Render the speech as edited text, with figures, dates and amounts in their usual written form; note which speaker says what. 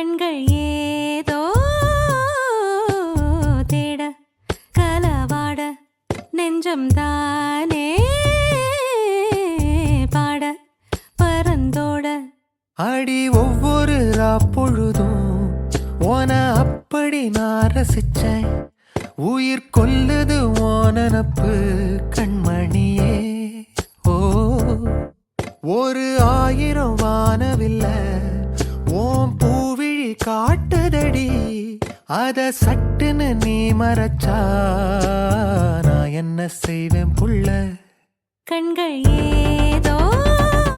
Speaker 1: கண்கள் ஏதோ தேட கலவாட நெஞ்சம் தானே பாட பரந்தோட
Speaker 2: அடி ஒவ்வொரு பொழுதும் ஓன அப்படி நான் ரசிச்சேன். உயிர் கொல்லுது ஓனப்பு கண்மணியே. ஓ ஒரு 1000 வானவில்ல ஓம் பூவிழி காட்டுதடி. அத சட்டுன்னு நீ மறைச்சா நான் என்ன செய்வேன் புள்ள.
Speaker 1: கண்கள் ஏதோ